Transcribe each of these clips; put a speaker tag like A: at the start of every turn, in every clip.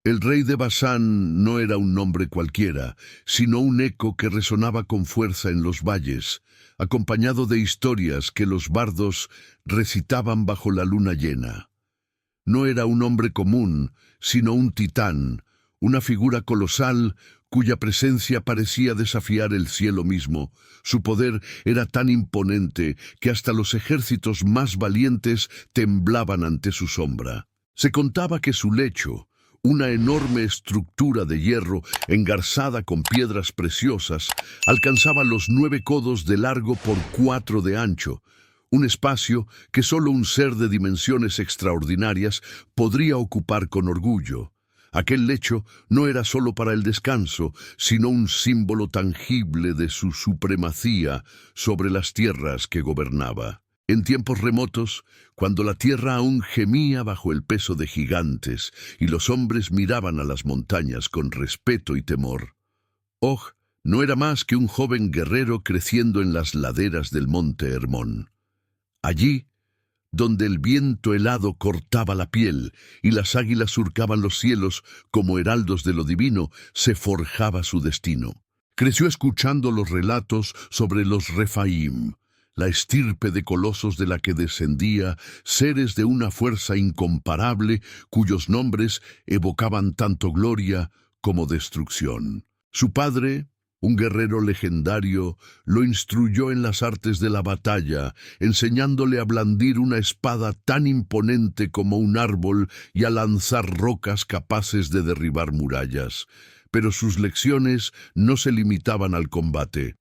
A: El rey de Basán no era un nombre cualquiera, sino un eco que resonaba con fuerza en los valles, acompañado de historias que los bardos recitaban bajo la luna llena. No era un hombre común, sino un titán, una figura colosal cuya presencia parecía desafiar el cielo mismo. Su poder era tan imponente que hasta los ejércitos más valientes temblaban ante su sombra. Se contaba que su lecho, una enorme estructura de hierro engarzada con piedras preciosas, alcanzaba los 9 codos de largo por 4 de ancho, un espacio que solo un ser de dimensiones extraordinarias podría ocupar con orgullo. Aquel lecho no era solo para el descanso, sino un símbolo tangible de su supremacía sobre las tierras que gobernaba. En tiempos remotos, cuando la tierra aún gemía bajo el peso de gigantes y los hombres miraban a las montañas con respeto y temor, Og no era más que un joven guerrero creciendo en las laderas del monte Hermón. Allí, donde el viento helado cortaba la piel y las águilas surcaban los cielos como heraldos de lo divino, se forjaba su destino. Creció escuchando los relatos sobre los Refaim, la estirpe de colosos de la que descendía, seres de una fuerza incomparable cuyos nombres evocaban tanto gloria como destrucción. Su padre, un guerrero legendario, lo instruyó en las artes de la batalla, enseñándole a blandir una espada tan imponente como un árbol y a lanzar rocas capaces de derribar murallas. Pero sus lecciones no se limitaban al combate.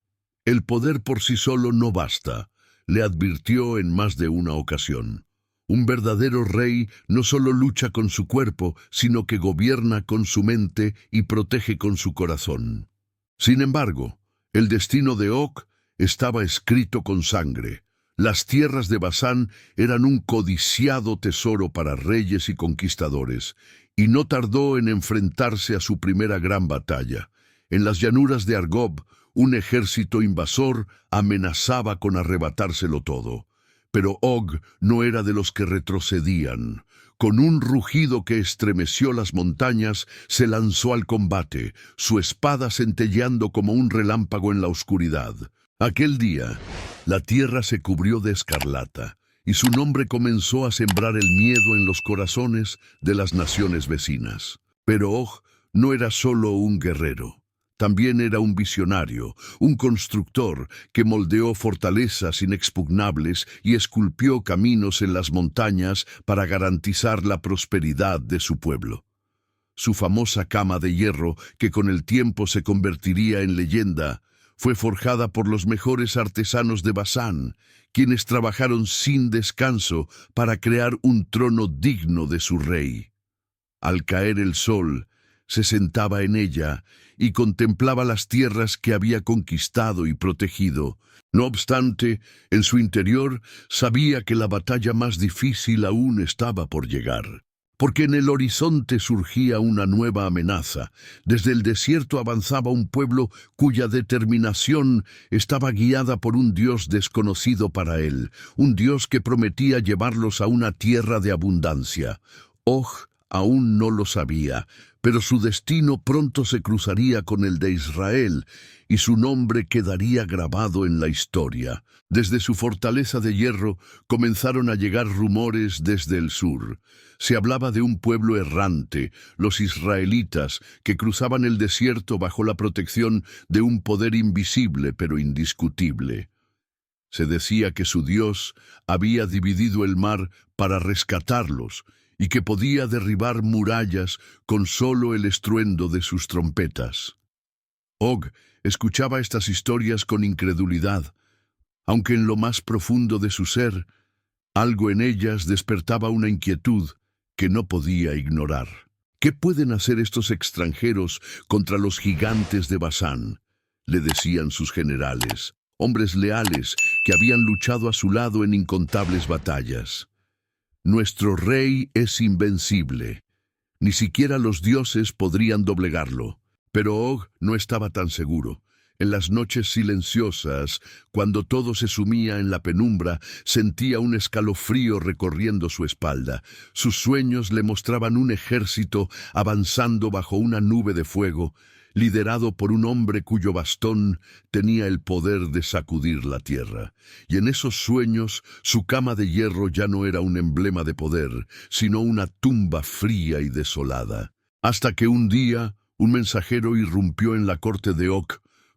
A: El poder por sí solo no basta, le advirtió en más de una ocasión. Un verdadero rey no solo lucha con su cuerpo, sino que gobierna con su mente y protege con su corazón. Sin embargo, el destino de Og estaba escrito con sangre. Las tierras de Basán eran un codiciado tesoro para reyes y conquistadores, y no tardó en enfrentarse a su primera gran batalla. En las llanuras de Argob, un ejército invasor amenazaba con arrebatárselo todo. Pero Og no era de los que retrocedían. Con un rugido que estremeció las montañas, se lanzó al combate, su espada centelleando como un relámpago en la oscuridad. Aquel día, la tierra se cubrió de escarlata, y su nombre comenzó a sembrar el miedo en los corazones de las naciones vecinas. Pero Og no era solo un guerrero. También era un visionario, un constructor que moldeó fortalezas inexpugnables y esculpió caminos en las montañas para garantizar la prosperidad de su pueblo. Su famosa cama de hierro, que con el tiempo se convertiría en leyenda, fue forjada por los mejores artesanos de Basán, quienes trabajaron sin descanso para crear un trono digno de su rey. Al caer el sol, se sentaba en ella y contemplaba las tierras que había conquistado y protegido. No obstante, en su interior sabía que la batalla más difícil aún estaba por llegar, porque en el horizonte surgía una nueva amenaza. Desde el desierto avanzaba un pueblo cuya determinación estaba guiada por un Dios desconocido para él, un Dios que prometía llevarlos a una tierra de abundancia. Og aún no lo sabía, pero su destino pronto se cruzaría con el de Israel, y su nombre quedaría grabado en la historia. Desde su fortaleza de hierro comenzaron a llegar rumores desde el sur. Se hablaba de un pueblo errante, los israelitas, que cruzaban el desierto bajo la protección de un poder invisible pero indiscutible. Se decía que su Dios había dividido el mar para rescatarlos, y que podía derribar murallas con solo el estruendo de sus trompetas. Og escuchaba estas historias con incredulidad, aunque en lo más profundo de su ser, algo en ellas despertaba una inquietud que no podía ignorar. ¿Qué pueden hacer estos extranjeros contra los gigantes de Basán?, le decían sus generales, hombres leales que habían luchado a su lado en incontables batallas. Nuestro rey es invencible. Ni siquiera los dioses podrían doblegarlo. Pero Og no estaba tan seguro. En las noches silenciosas, cuando todo se sumía en la penumbra, sentía un escalofrío recorriendo su espalda. Sus sueños le mostraban un ejército avanzando bajo una nube de fuego, liderado por un hombre cuyo bastón tenía el poder de sacudir la tierra. Y en esos sueños, su cama de hierro ya no era un emblema de poder, sino una tumba fría y desolada. Hasta que un día, un mensajero irrumpió en la corte de Og,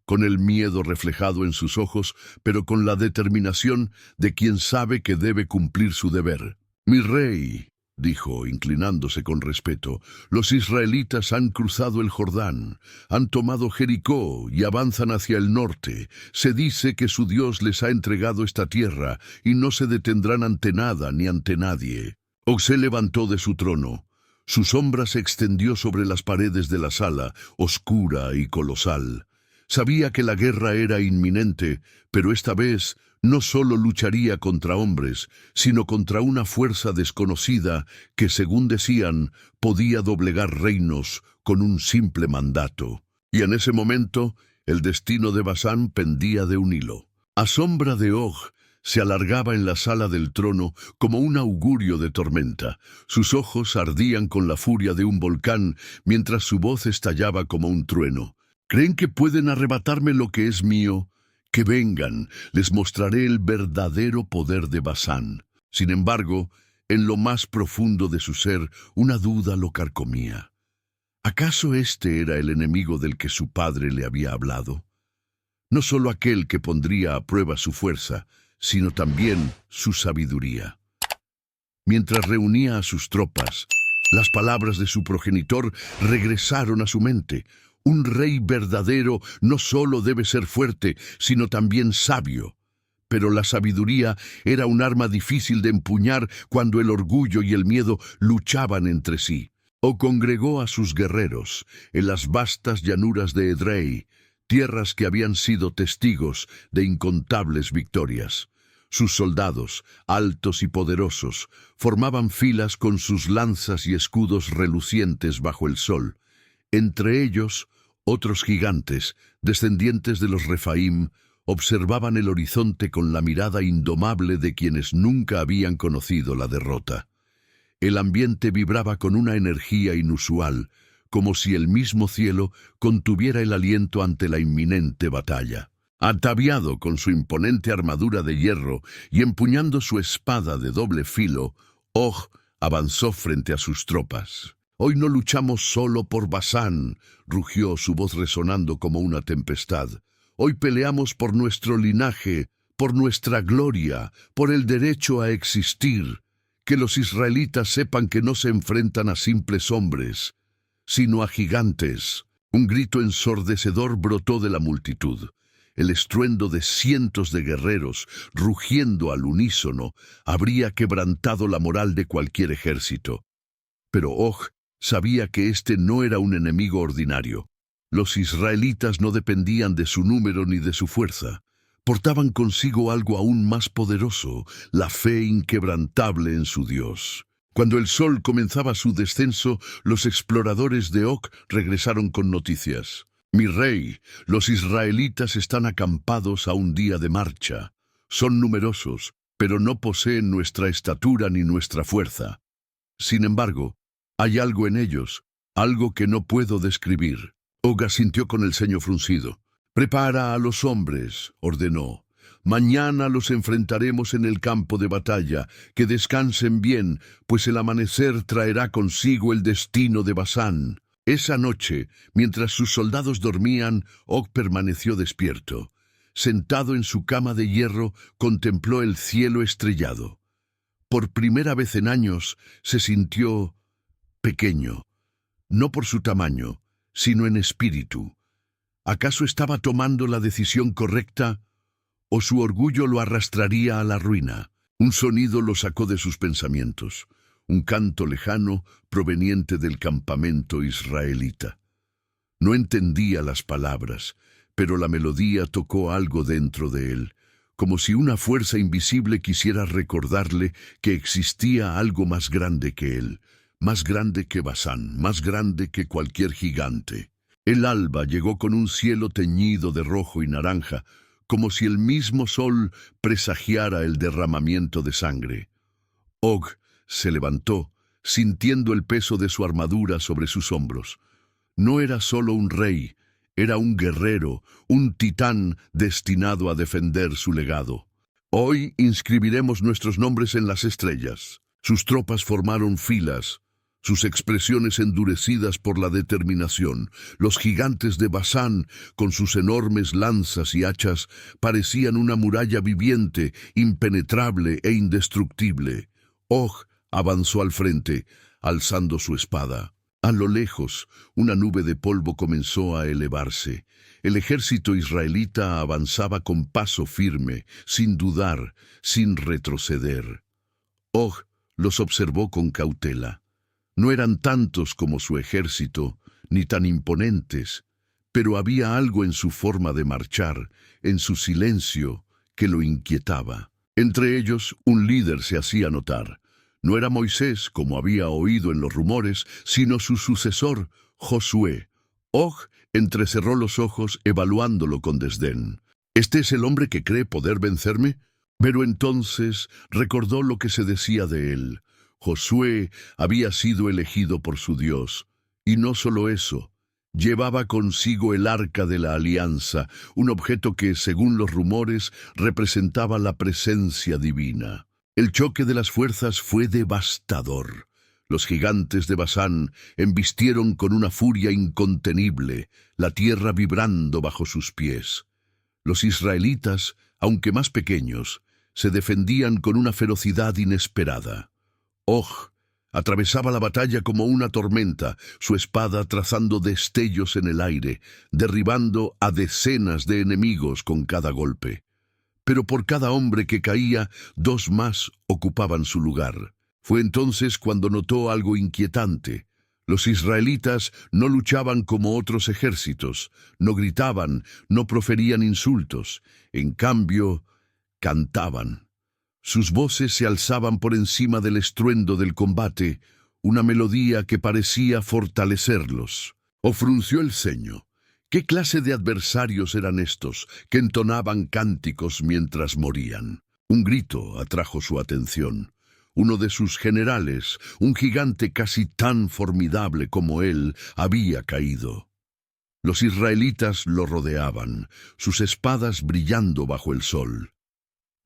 A: con el miedo reflejado en sus ojos, pero con la determinación de quien sabe que debe cumplir su deber. «Mi rey», dijo, inclinándose con respeto, «los israelitas han cruzado el Jordán, han tomado Jericó y avanzan hacia el norte. Se dice que su Dios les ha entregado esta tierra y no se detendrán ante nada ni ante nadie». Og se levantó de su trono. Su sombra se extendió sobre las paredes de la sala, oscura y colosal. Sabía que la guerra era inminente, pero esta vez no solo lucharía contra hombres, sino contra una fuerza desconocida que, según decían, podía doblegar reinos con un simple mandato. Y en ese momento, el destino de Basán pendía de un hilo. A sombra de Og, se alargaba en la sala del trono como un augurio de tormenta. Sus ojos ardían con la furia de un volcán, mientras su voz estallaba como un trueno. ¿Creen que pueden arrebatarme lo que es mío? Que vengan, les mostraré el verdadero poder de Basán. Sin embargo, en lo más profundo de su ser, una duda lo carcomía. ¿Acaso este era el enemigo del que su padre le había hablado? No solo aquel que pondría a prueba su fuerza, sino también su sabiduría. Mientras reunía a sus tropas, las palabras de su progenitor regresaron a su mente. Un rey verdadero no solo debe ser fuerte, sino también sabio. Pero la sabiduría era un arma difícil de empuñar cuando el orgullo y el miedo luchaban entre sí. O congregó a sus guerreros en las vastas llanuras de Edrei, tierras que habían sido testigos de incontables victorias. Sus soldados, altos y poderosos, formaban filas con sus lanzas y escudos relucientes bajo el sol. Entre ellos, otros gigantes, descendientes de los Refaim, observaban el horizonte con la mirada indomable de quienes nunca habían conocido la derrota. El ambiente vibraba con una energía inusual, como si el mismo cielo contuviera el aliento ante la inminente batalla. Ataviado con su imponente armadura de hierro y empuñando su espada de doble filo, Og avanzó frente a sus tropas. «Hoy no luchamos solo por Basán», rugió, su voz resonando como una tempestad. «Hoy peleamos por nuestro linaje, por nuestra gloria, por el derecho a existir. Que los israelitas sepan que no se enfrentan a simples hombres, sino a gigantes». Un grito ensordecedor brotó de la multitud. El estruendo de cientos de guerreros, rugiendo al unísono, habría quebrantado la moral de cualquier ejército. Pero Og sabía que este no era un enemigo ordinario. Los israelitas no dependían de su número ni de su fuerza. Portaban consigo algo aún más poderoso, la fe inquebrantable en su Dios. Cuando el sol comenzaba su descenso, los exploradores de Og regresaron con noticias. «Mi rey, los israelitas están acampados a un día de marcha. Son numerosos, pero no poseen nuestra estatura ni nuestra fuerza. Sin embargo, hay algo en ellos, algo que no puedo describir». Og asintió con el ceño fruncido. «Prepara a los hombres», ordenó. «Mañana los enfrentaremos en el campo de batalla. Que descansen bien, pues el amanecer traerá consigo el destino de Basán». Esa noche, mientras sus soldados dormían, Og permaneció despierto. Sentado en su cama de hierro, contempló el cielo estrellado. Por primera vez en años, se sintió pequeño, no por su tamaño, sino en espíritu. ¿Acaso estaba tomando la decisión correcta, o su orgullo lo arrastraría a la ruina? Un sonido lo sacó de sus pensamientos. Un canto lejano proveniente del campamento israelita. No entendía las palabras, pero la melodía tocó algo dentro de él, como si una fuerza invisible quisiera recordarle que existía algo más grande que él, más grande que Basán, más grande que cualquier gigante. El alba llegó con un cielo teñido de rojo y naranja, como si el mismo sol presagiara el derramamiento de sangre. Og se levantó, sintiendo el peso de su armadura sobre sus hombros. No era solo un rey, era un guerrero, un titán destinado a defender su legado. Hoy inscribiremos nuestros nombres en las estrellas. Sus tropas formaron filas, sus expresiones endurecidas por la determinación. Los gigantes de Basán, con sus enormes lanzas y hachas, parecían una muralla viviente, impenetrable e indestructible. Og avanzó al frente, alzando su espada. A lo lejos, una nube de polvo comenzó a elevarse. El ejército israelita avanzaba con paso firme, sin dudar, sin retroceder. Og los observó con cautela. No eran tantos como su ejército, ni tan imponentes, pero había algo en su forma de marchar, en su silencio, que lo inquietaba. Entre ellos, un líder se hacía notar. No era Moisés, como había oído en los rumores, sino su sucesor, Josué. Og entrecerró los ojos, evaluándolo con desdén. ¿Este es el hombre que cree poder vencerme? Pero entonces recordó lo que se decía de él. Josué había sido elegido por su Dios. Y no solo eso, llevaba consigo el Arca de la Alianza, un objeto que, según los rumores, representaba la presencia divina. El choque de las fuerzas fue devastador. Los gigantes de Basán embistieron con una furia incontenible, la tierra vibrando bajo sus pies. Los israelitas, aunque más pequeños, se defendían con una ferocidad inesperada. Og atravesaba la batalla como una tormenta, su espada trazando destellos en el aire, derribando a decenas de enemigos con cada golpe. Pero por cada hombre que caía, dos más ocupaban su lugar. Fue entonces cuando notó algo inquietante. Los israelitas no luchaban como otros ejércitos, no gritaban, no proferían insultos. En cambio, cantaban. Sus voces se alzaban por encima del estruendo del combate, una melodía que parecía fortalecerlos. O frunció el ceño. ¿Qué clase de adversarios eran estos, que entonaban cánticos mientras morían? Un grito atrajo su atención. Uno de sus generales, un gigante casi tan formidable como él, había caído. Los israelitas lo rodeaban, sus espadas brillando bajo el sol.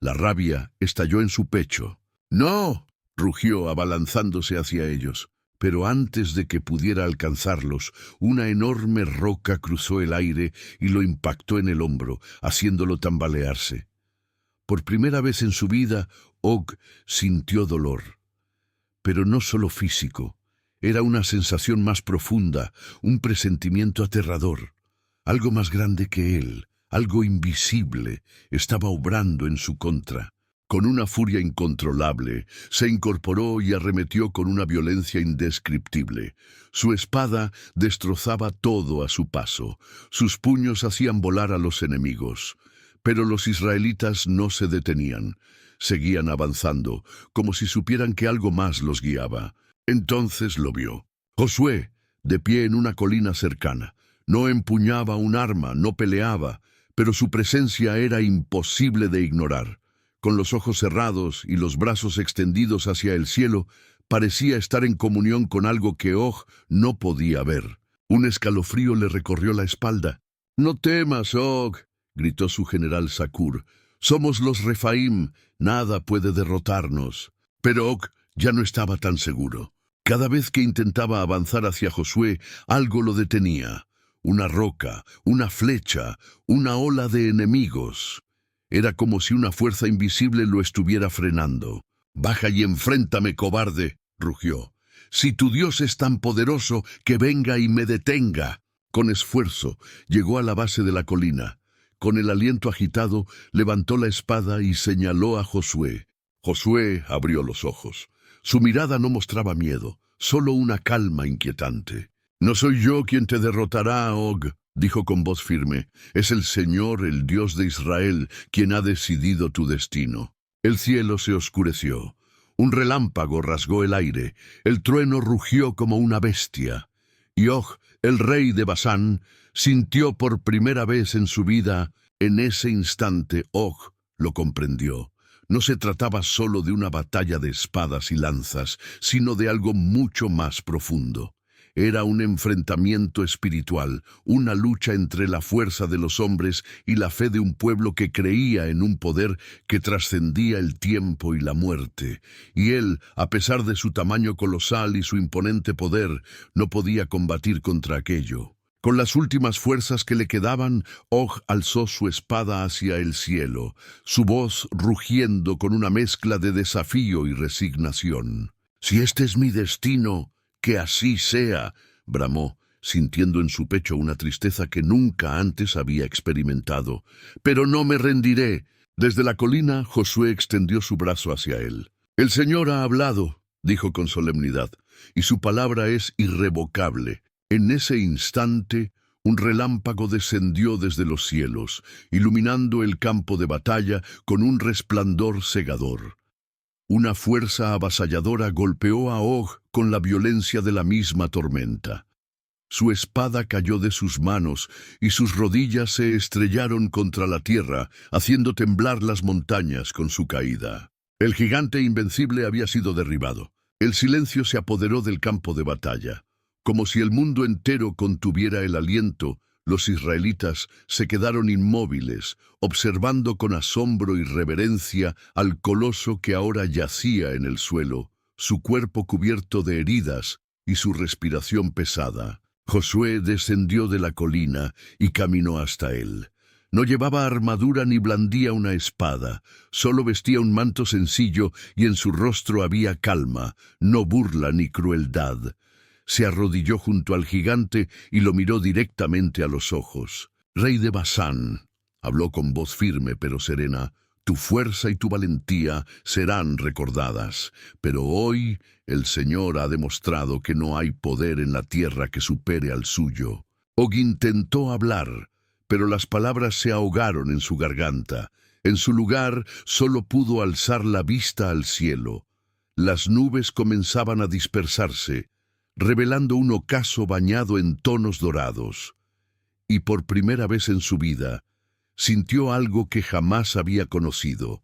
A: La rabia estalló en su pecho. ¡No!, rugió abalanzándose hacia ellos. Pero antes de que pudiera alcanzarlos, una enorme roca cruzó el aire y lo impactó en el hombro, haciéndolo tambalearse. Por primera vez en su vida, Og sintió dolor. Pero no solo físico, era una sensación más profunda, un presentimiento aterrador. Algo más grande que él, algo invisible, estaba obrando en su contra. Con una furia incontrolable, se incorporó y arremetió con una violencia indescriptible. Su espada destrozaba todo a su paso. Sus puños hacían volar a los enemigos. Pero los israelitas no se detenían. Seguían avanzando, como si supieran que algo más los guiaba. Entonces lo vio. Josué, de pie en una colina cercana. No empuñaba un arma, no peleaba, pero su presencia era imposible de ignorar. Con los ojos cerrados y los brazos extendidos hacia el cielo, parecía estar en comunión con algo que Og no podía ver. Un escalofrío le recorrió la espalda. «No temas, Og», gritó su general Sakur. «Somos los Refaim, nada puede derrotarnos». Pero Og ya no estaba tan seguro. Cada vez que intentaba avanzar hacia Josué, algo lo detenía. Una roca, una flecha, una ola de enemigos. Era como si una fuerza invisible lo estuviera frenando. «Baja y enfréntame, cobarde», rugió. «Si tu Dios es tan poderoso, que venga y me detenga». Con esfuerzo, llegó a la base de la colina. Con el aliento agitado, levantó la espada y señaló a Josué. Josué abrió los ojos. Su mirada no mostraba miedo, solo una calma inquietante. «No soy yo quien te derrotará, Og», dijo con voz firme. «Es el Señor, el Dios de Israel, quien ha decidido tu destino». El cielo se oscureció. Un relámpago rasgó el aire. El trueno rugió como una bestia. Y Og, el rey de Basán, sintió por primera vez en su vida. En ese instante Og lo comprendió. No se trataba solo de una batalla de espadas y lanzas, sino de algo mucho más profundo. Era un enfrentamiento espiritual, una lucha entre la fuerza de los hombres y la fe de un pueblo que creía en un poder que trascendía el tiempo y la muerte. Y él, a pesar de su tamaño colosal y su imponente poder, no podía combatir contra aquello. Con las últimas fuerzas que le quedaban, Og alzó su espada hacia el cielo, su voz rugiendo con una mezcla de desafío y resignación. «Si este es mi destino, que así sea», bramó, sintiendo en su pecho una tristeza que nunca antes había experimentado. «Pero no me rendiré». Desde la colina, Josué extendió su brazo hacia él. «El Señor ha hablado», dijo con solemnidad, «y su palabra es irrevocable». En ese instante, un relámpago descendió desde los cielos, iluminando el campo de batalla con un resplandor cegador. Una fuerza avasalladora golpeó a Og con la violencia de la misma tormenta. Su espada cayó de sus manos y sus rodillas se estrellaron contra la tierra, haciendo temblar las montañas con su caída. El gigante invencible había sido derribado. El silencio se apoderó del campo de batalla. Como si el mundo entero contuviera el aliento, los israelitas se quedaron inmóviles, observando con asombro y reverencia al coloso que ahora yacía en el suelo, su cuerpo cubierto de heridas y su respiración pesada. Josué descendió de la colina y caminó hasta él. No llevaba armadura ni blandía una espada, solo vestía un manto sencillo y en su rostro había calma, no burla ni crueldad. Se arrodilló junto al gigante y lo miró directamente a los ojos. «Rey de Basán», habló con voz firme pero serena, «tu fuerza y tu valentía serán recordadas, pero hoy el Señor ha demostrado que no hay poder en la tierra que supere al suyo». Og intentó hablar, pero las palabras se ahogaron en su garganta. En su lugar solo pudo alzar la vista al cielo. Las nubes comenzaban a dispersarse, revelando un ocaso bañado en tonos dorados. Y por primera vez en su vida, sintió algo que jamás había conocido: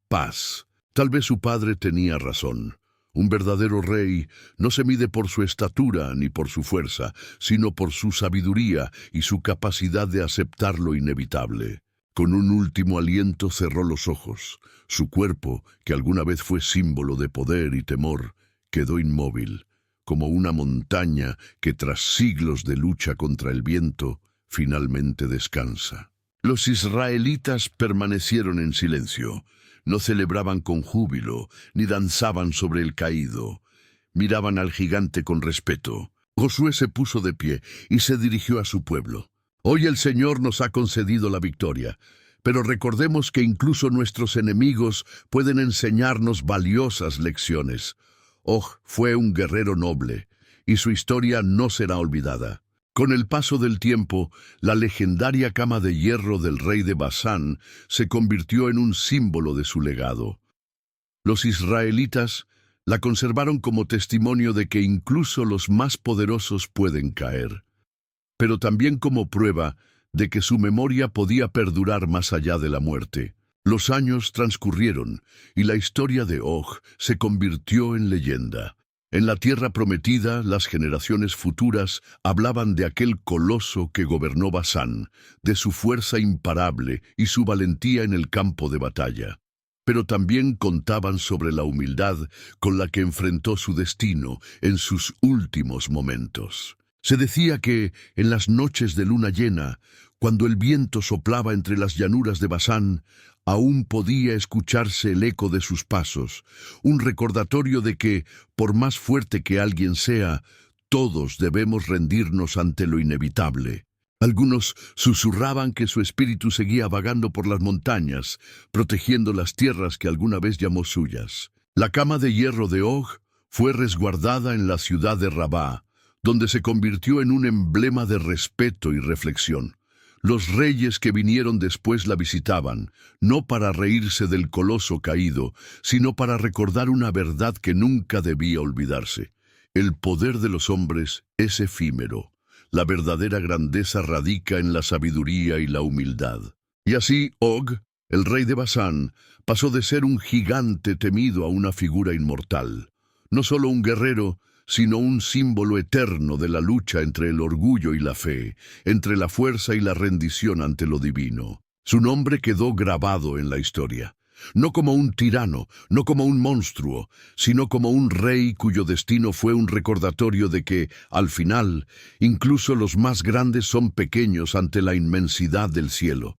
A: paz. Tal vez su padre tenía razón. Un verdadero rey no se mide por su estatura ni por su fuerza, sino por su sabiduría y su capacidad de aceptar lo inevitable. Con un último aliento cerró los ojos. Su cuerpo, que alguna vez fue símbolo de poder y temor, quedó inmóvil, como una montaña que tras siglos de lucha contra el viento, finalmente descansa. Los israelitas permanecieron en silencio. No celebraban con júbilo, ni danzaban sobre el caído. Miraban al gigante con respeto. Josué se puso de pie y se dirigió a su pueblo. «Hoy el Señor nos ha concedido la victoria, pero recordemos que incluso nuestros enemigos pueden enseñarnos valiosas lecciones. Og fue un guerrero noble, y su historia no será olvidada». Con el paso del tiempo, la legendaria cama de hierro del rey de Basán se convirtió en un símbolo de su legado. Los israelitas la conservaron como testimonio de que incluso los más poderosos pueden caer, pero también como prueba de que su memoria podía perdurar más allá de la muerte. Los años transcurrieron y la historia de Og se convirtió en leyenda. En la tierra prometida, las generaciones futuras hablaban de aquel coloso que gobernó Basán, de su fuerza imparable y su valentía en el campo de batalla. Pero también contaban sobre la humildad con la que enfrentó su destino en sus últimos momentos. Se decía que, en las noches de luna llena, cuando el viento soplaba entre las llanuras de Basán, aún podía escucharse el eco de sus pasos, un recordatorio de que, por más fuerte que alguien sea, todos debemos rendirnos ante lo inevitable. Algunos susurraban que su espíritu seguía vagando por las montañas, protegiendo las tierras que alguna vez llamó suyas. La cama de hierro de Og fue resguardada en la ciudad de Rabá, donde se convirtió en un emblema de respeto y reflexión. Los reyes que vinieron después la visitaban, no para reírse del coloso caído, sino para recordar una verdad que nunca debía olvidarse. El poder de los hombres es efímero. La verdadera grandeza radica en la sabiduría y la humildad. Y así, Og, el rey de Basán, pasó de ser un gigante temido a una figura inmortal. No solo un guerrero, sino un símbolo eterno de la lucha entre el orgullo y la fe, entre la fuerza y la rendición ante lo divino. Su nombre quedó grabado en la historia. No como un tirano, no como un monstruo, sino como un rey cuyo destino fue un recordatorio de que, al final, incluso los más grandes son pequeños ante la inmensidad del cielo.